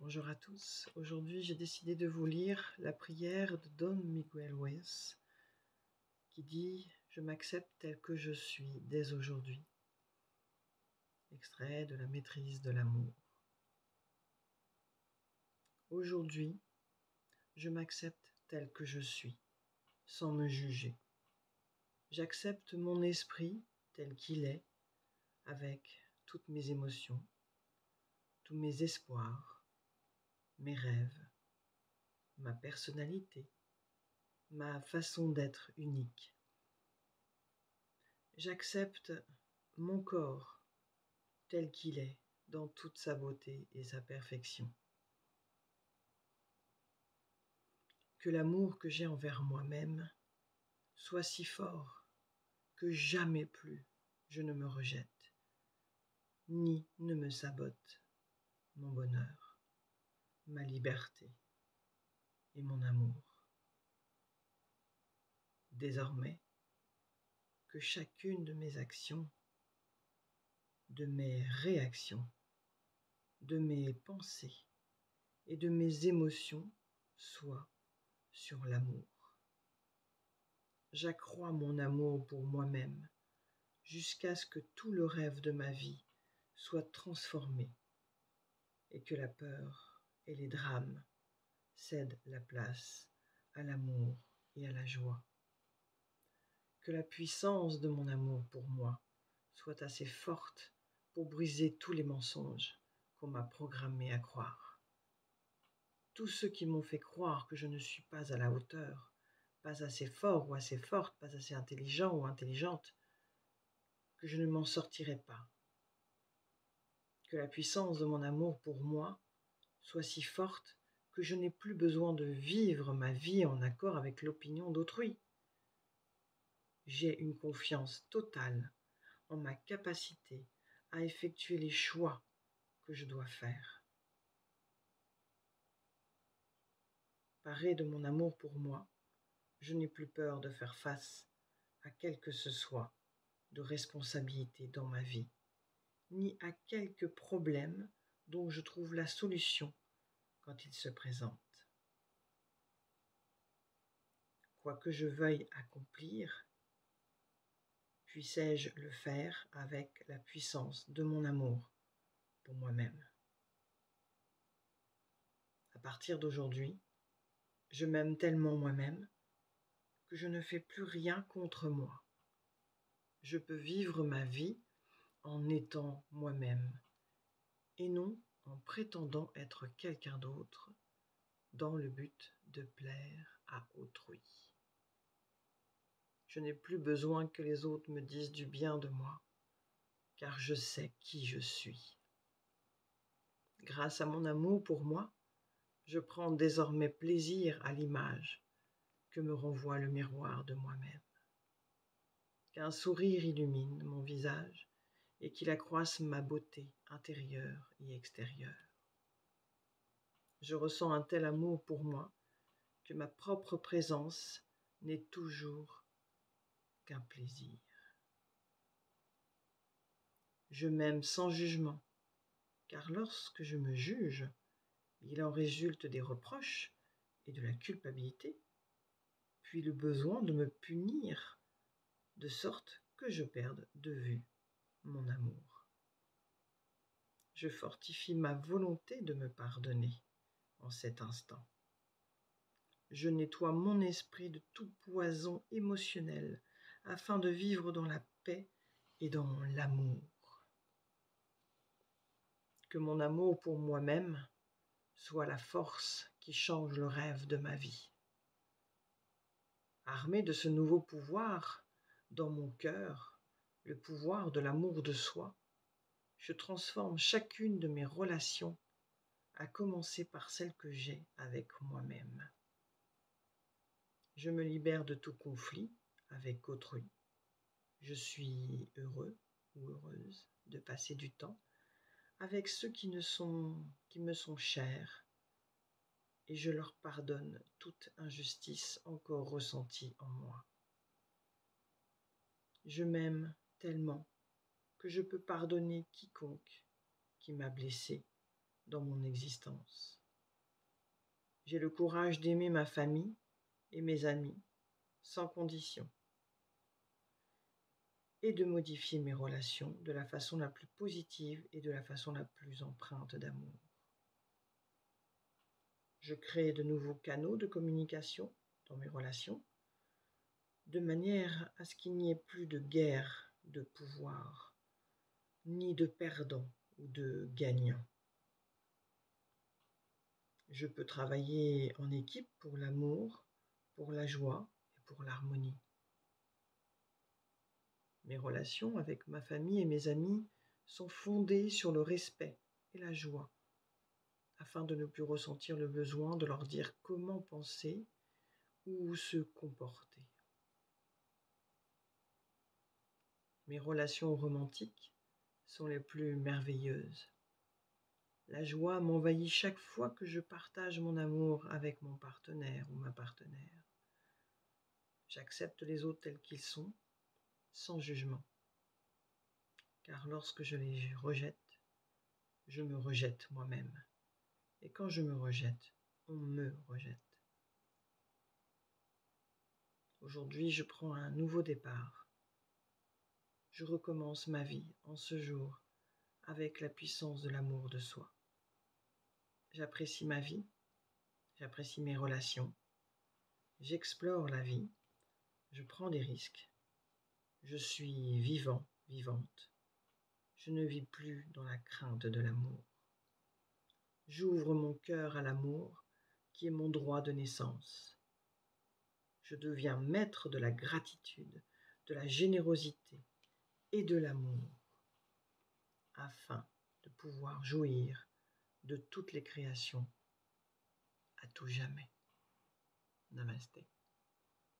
Bonjour à tous. Aujourd'hui, j'ai décidé de vous lire la prière de Don Miguel Ruiz qui dit « Je m'accepte tel que je suis dès aujourd'hui ». Extrait de La maîtrise de l'amour. Aujourd'hui, je m'accepte tel que je suis, sans me juger. J'accepte mon esprit tel qu'il est, avec toutes mes émotions, tous mes espoirs, mes rêves, ma personnalité, ma façon d'être unique. J'accepte mon corps tel qu'il est, dans toute sa beauté et sa perfection. Que l'amour que j'ai envers moi-même soit si fort que jamais plus je ne me rejette, ni ne me sabote mon bonheur, ma liberté et mon amour. Désormais, que chacune de mes actions, de mes réactions, de mes pensées et de mes émotions soit sur l'amour. J'accrois mon amour pour moi-même jusqu'à ce que tout le rêve de ma vie soit transformé et que la peur et les drames cèdent la place à l'amour et à la joie. Que la puissance de mon amour pour moi soit assez forte pour briser tous les mensonges qu'on m'a programmés à croire. Tous ceux qui m'ont fait croire que je ne suis pas à la hauteur, pas assez fort ou assez forte, pas assez intelligent ou intelligente, que je ne m'en sortirai pas. Que la puissance de mon amour pour moi soit si forte que je n'ai plus besoin de vivre ma vie en accord avec l'opinion d'autrui. J'ai une confiance totale en ma capacité à effectuer les choix que je dois faire. Paré de mon amour pour moi, je n'ai plus peur de faire face à quel que ce soit de responsabilité dans ma vie, ni à quelque problème dont je trouve la solution quand il se présente. Quoi que je veuille accomplir, puissais-je le faire avec la puissance de mon amour pour moi-même. À partir d'aujourd'hui, je m'aime tellement moi-même que je ne fais plus rien contre moi. Je peux vivre ma vie en étant moi-même et non en prétendant être quelqu'un d'autre dans le but de plaire à autrui. Je n'ai plus besoin que les autres me disent du bien de moi, car je sais qui je suis. Grâce à mon amour pour moi, je prends désormais plaisir à l'image que me renvoie le miroir de moi-même. Qu'un sourire illumine mon visage et qu'il accroisse ma beauté intérieure et extérieure. Je ressens un tel amour pour moi que ma propre présence n'est toujours qu'un plaisir. Je m'aime sans jugement, car lorsque je me juge, il en résulte des reproches et de la culpabilité, puis le besoin de me punir, de sorte que je perde de vue mon amour. Je fortifie ma volonté de me pardonner en cet instant. Je nettoie mon esprit de tout poison émotionnel afin de vivre dans la paix et dans l'amour. Que mon amour pour moi-même soit la force qui change le rêve de ma vie. Armé de ce nouveau pouvoir dans mon cœur, le pouvoir de l'amour de soi, je transforme chacune de mes relations, à commencer par celle que j'ai avec moi-même. Je me libère de tout conflit avec autrui. Je suis heureux ou heureuse de passer du temps avec ceux qui me sont chers et je leur pardonne toute injustice encore ressentie en moi. Je m'aime tellement que je peux pardonner quiconque qui m'a blessé dans mon existence. J'ai le courage d'aimer ma famille et mes amis sans condition et de modifier mes relations de la façon la plus positive et de la façon la plus empreinte d'amour. Je crée de nouveaux canaux de communication dans mes relations, de manière à ce qu'il n'y ait plus de guerre de pouvoir, ni de perdants ou de gagnants. Je peux travailler en équipe pour l'amour, pour la joie et pour l'harmonie. Mes relations avec ma famille et mes amis sont fondées sur le respect et la joie, afin de ne plus ressentir le besoin de leur dire comment penser ou se comporter. Mes relations romantiques sont les plus merveilleuses. La joie m'envahit chaque fois que je partage mon amour avec mon partenaire ou ma partenaire. J'accepte les autres tels qu'ils sont, sans jugement. Car lorsque je les rejette, je me rejette moi-même. Et quand je me rejette, on me rejette. Aujourd'hui, je prends un nouveau départ. Je recommence ma vie en ce jour avec la puissance de l'amour de soi. J'apprécie ma vie, j'apprécie mes relations, j'explore la vie, je prends des risques, je suis vivant, vivante. Je ne vis plus dans la crainte de l'amour. J'ouvre mon cœur à l'amour qui est mon droit de naissance. Je deviens maître de la gratitude, de la générosité et de l'amour, afin de pouvoir jouir de toutes les créations à tout jamais. Namasté.